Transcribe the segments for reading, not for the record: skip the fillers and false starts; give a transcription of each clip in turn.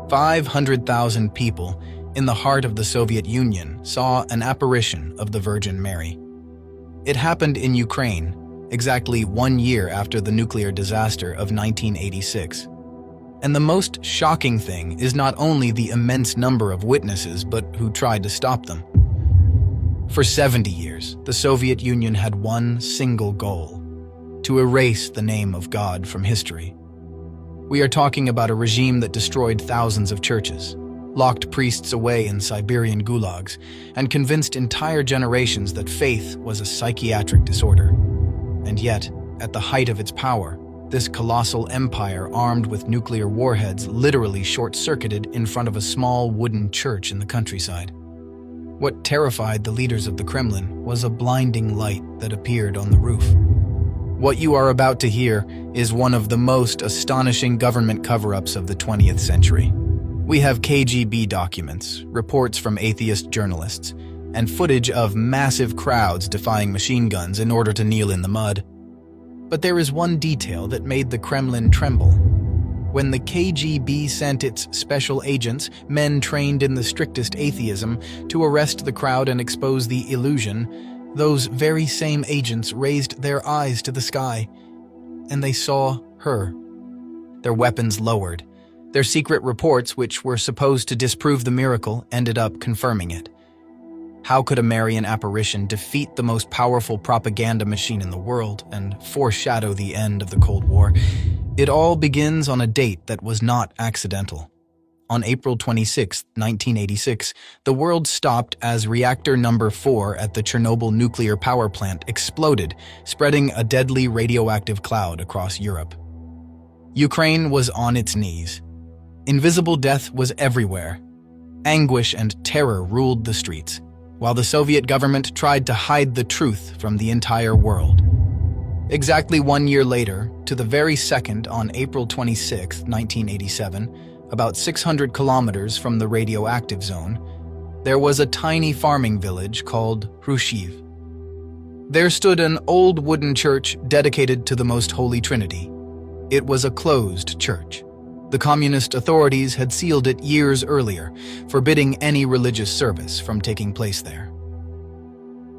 500,000 people in the heart of the Soviet Union saw an apparition of the Virgin Mary. It happened in Ukraine, exactly 1 year after the nuclear disaster of 1986. And the most shocking thing is not only the immense number of witnesses, but who tried to stop them. For 70 years, the Soviet Union had one single goal: to erase the name of God from history. We are talking about a regime that destroyed thousands of churches, locked priests away in Siberian gulags, and convinced entire generations that faith was a psychiatric disorder. And yet, at the height of its power, this colossal empire armed with nuclear warheads literally short-circuited in front of a small wooden church in the countryside. What terrified the leaders of the Kremlin was a blinding light that appeared on the roof. What you are about to hear is one of the most astonishing government cover-ups of the 20th century. We have KGB documents, reports from atheist journalists, and footage of massive crowds defying machine guns in order to kneel in the mud. But there is one detail that made the Kremlin tremble. When the KGB sent its special agents, men trained in the strictest atheism, to arrest the crowd and expose the illusion, those very same agents raised their eyes to the sky, and they saw her. Their weapons lowered. Their secret reports, which were supposed to disprove the miracle, ended up confirming it. How could a Marian apparition defeat the most powerful propaganda machine in the world and foreshadow the end of the Cold War? It all begins on a date that was not accidental. On April 26, 1986, the world stopped as reactor number 4 at the Chernobyl nuclear power plant exploded, spreading a deadly radioactive cloud across Europe. Ukraine was on its knees. Invisible death was everywhere. Anguish and terror ruled the streets, while the Soviet government tried to hide the truth from the entire world. Exactly 1 year later, to the very second, on April 26, 1987, about 600 kilometers from the radioactive zone, there was a tiny farming village called Hrushiv. There stood an old wooden church dedicated to the Most Holy Trinity. It was a closed church. The communist authorities had sealed it years earlier, forbidding any religious service from taking place there.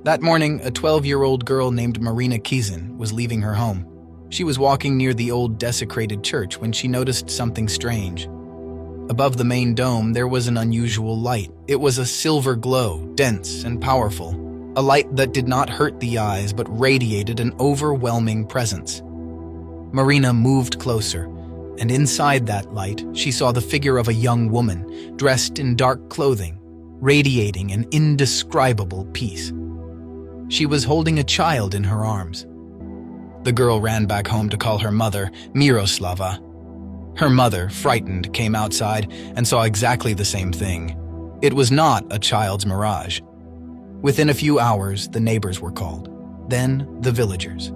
That morning, a 12-year-old girl named Marina Kizin was leaving her home. She was walking near the old desecrated church when she noticed something strange. Above the main dome, there was an unusual light. It was a silver glow, dense and powerful, a light that did not hurt the eyes but radiated an overwhelming presence. Marina moved closer, and inside that light, she saw the figure of a young woman, dressed in dark clothing, radiating an indescribable peace. She was holding a child in her arms. The girl ran back home to call her mother, Miroslava. Her mother, frightened, came outside and saw exactly the same thing. It was not a child's mirage. Within a few hours, the neighbors were called, then the villagers.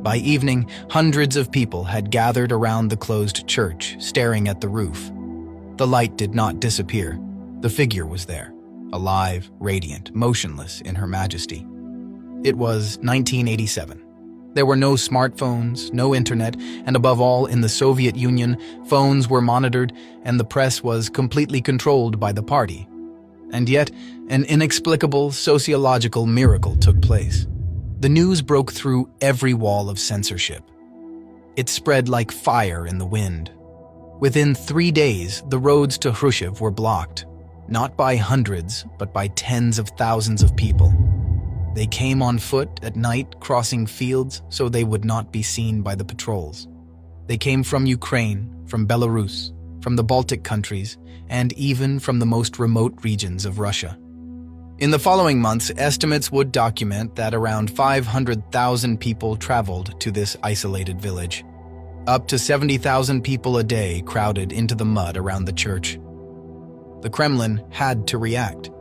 By evening, hundreds of people had gathered around the closed church, staring at the roof. The light did not disappear. The figure was there, alive, radiant, motionless in her majesty. It was 1987. There were no smartphones, no internet, and above all, in the Soviet Union, phones were monitored and the press was completely controlled by the party. And yet, an inexplicable sociological miracle took place. The news broke through every wall of censorship. It spread like fire in the wind. Within 3 days, the roads to Hrushiv were blocked, not by hundreds, but by tens of thousands of people. They came on foot at night, crossing fields so they would not be seen by the patrols. They came from Ukraine, from Belarus, from the Baltic countries, and even from the most remote regions of Russia. In the following months, estimates would document that around 500,000 people traveled to this isolated village. Up to 70,000 people a day crowded into the mud around the church. The Kremlin had to react.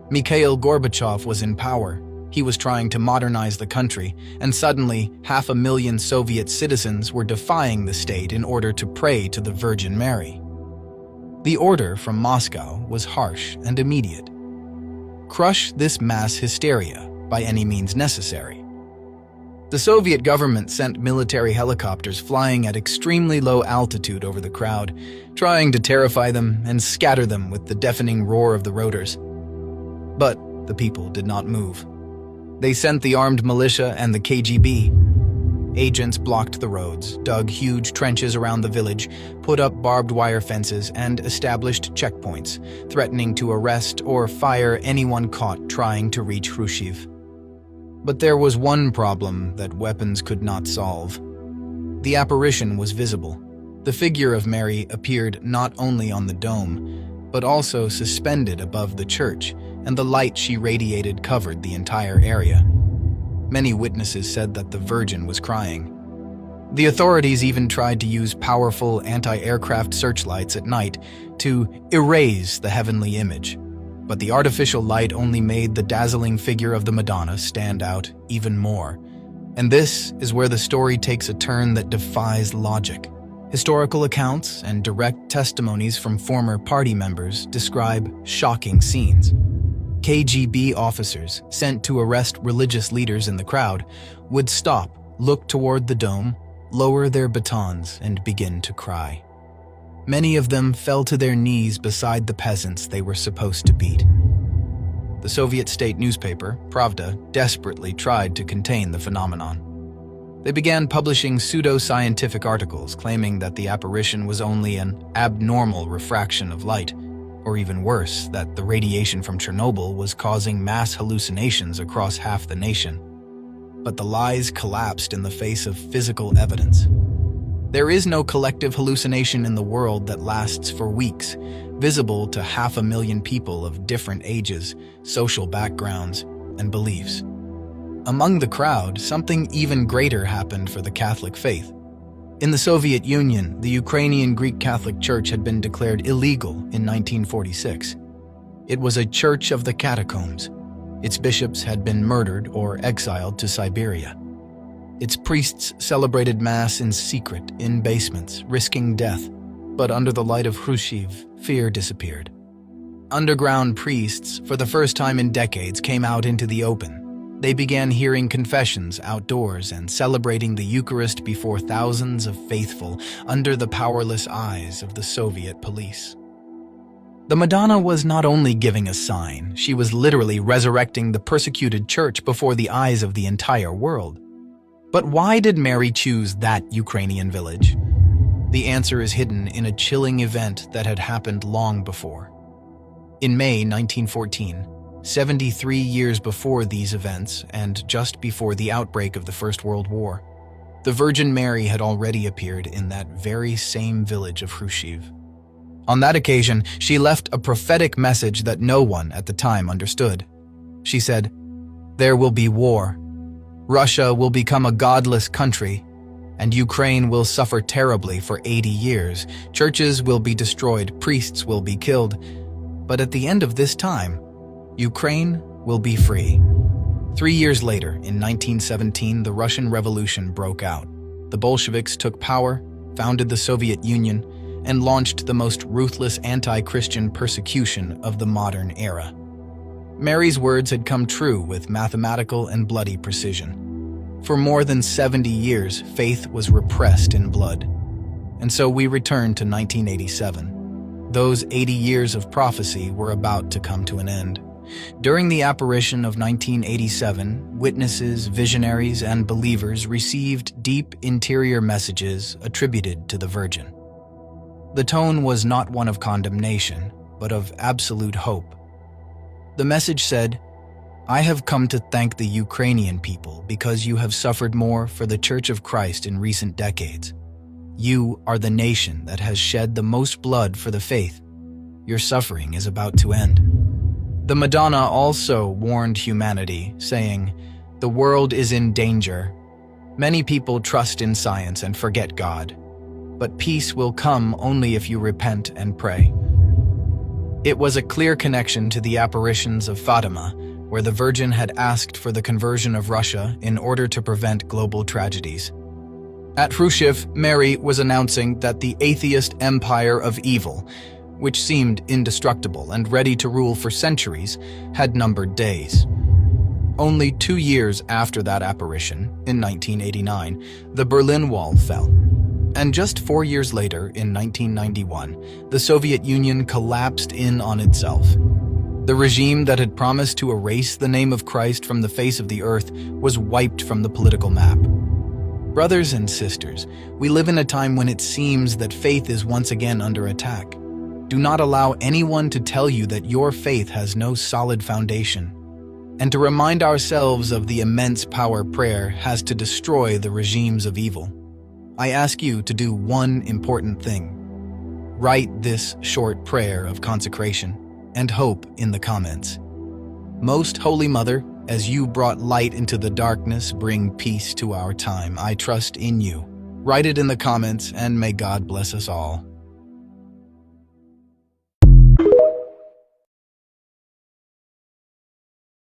Mikhail Gorbachev was in power. He was trying to modernize the country, and suddenly 500,000 Soviet citizens were defying the state in order to pray to the Virgin Mary. The order from Moscow was harsh and immediate. Crush this mass hysteria by any means necessary. The Soviet government sent military helicopters flying at extremely low altitude over the crowd, trying to terrify them and scatter them with the deafening roar of the rotors. But the people did not move. They sent the armed militia and the KGB. Agents blocked the roads, dug huge trenches around the village, put up barbed wire fences, and established checkpoints, threatening to arrest or fire anyone caught trying to reach Khrushchev. But there was one problem that weapons could not solve. The apparition was visible. The figure of Mary appeared not only on the dome, but also suspended above the church, and the light she radiated covered the entire area. Many witnesses said that the Virgin was crying. The authorities even tried to use powerful anti-aircraft searchlights at night to erase the heavenly image, but the artificial light only made the dazzling figure of the Madonna stand out even more. And this is where the story takes a turn that defies logic. Historical accounts and direct testimonies from former party members describe shocking scenes. KGB officers sent to arrest religious leaders in the crowd would stop, look toward the dome, lower their batons, and begin to cry. Many of them fell to their knees beside the peasants they were supposed to beat. The Soviet state newspaper, Pravda, desperately tried to contain the phenomenon. They began publishing pseudo-scientific articles claiming that the apparition was only an abnormal refraction of light, or even worse, that the radiation from Chernobyl was causing mass hallucinations across half the nation. But the lies collapsed in the face of physical evidence. There is no collective hallucination in the world that lasts for weeks, visible to 500,000 people of different ages, social backgrounds, and beliefs. Among the crowd, something even greater happened for the Catholic faith. In the Soviet Union, the Ukrainian Greek Catholic Church had been declared illegal in 1946. It was a church of the catacombs. Its bishops had been murdered or exiled to Siberia. Its priests celebrated Mass in secret, in basements, risking death. But under the light of Khrushchev, fear disappeared. Underground priests, for the first time in decades, came out into the open. They began hearing confessions outdoors and celebrating the Eucharist before thousands of faithful under the powerless eyes of the Soviet police. The Madonna was not only giving a sign, she was literally resurrecting the persecuted church before the eyes of the entire world. But why did Mary choose that Ukrainian village? The answer is hidden in a chilling event that had happened long before. In May 1914, 73 years before these events and just before the outbreak of the First World War, the Virgin Mary had already appeared in that very same village of Khrushchev. On that occasion, she left a prophetic message that no one at the time understood. She said, "There will be war. Russia will become a godless country, and Ukraine will suffer terribly for 80 years. Churches will be destroyed, priests will be killed. But at the end of this time, Ukraine will be free." 3 years later, in 1917, the Russian Revolution broke out. The Bolsheviks took power, founded the Soviet Union, and launched the most ruthless anti-Christian persecution of the modern era. Mary's words had come true with mathematical and bloody precision. For more than 70 years, faith was repressed in blood. And so we return to 1987. Those 80 years of prophecy were about to come to an end. During the apparition of 1987, witnesses, visionaries, and believers received deep interior messages attributed to the Virgin. The tone was not one of condemnation, but of absolute hope. The message said, "I have come to thank the Ukrainian people because you have suffered more for the Church of Christ in recent decades. You are the nation that has shed the most blood for the faith. Your suffering is about to end." The Madonna also warned humanity, saying, "The world is in danger. Many people trust in science and forget God. But peace will come only if you repent and pray." It was a clear connection to the apparitions of Fatima, where the Virgin had asked for the conversion of Russia in order to prevent global tragedies. At Khrushchev, Mary was announcing that the atheist empire of evil, which seemed indestructible and ready to rule for centuries, had numbered days. Only 2 years after that apparition, in 1989, the Berlin Wall fell. And just 4 years later, in 1991, the Soviet Union collapsed in on itself. The regime that had promised to erase the name of Christ from the face of the earth was wiped from the political map. Brothers and sisters, we live in a time when it seems that faith is once again under attack. Do not allow anyone to tell you that your faith has no solid foundation. And to remind ourselves of the immense power prayer has to destroy the regimes of evil, I ask you to do one important thing. Write this short prayer of consecration and hope in the comments. Most Holy Mother, as you brought light into the darkness, bring peace to our time. I trust in you. Write it in the comments, and may God bless us all.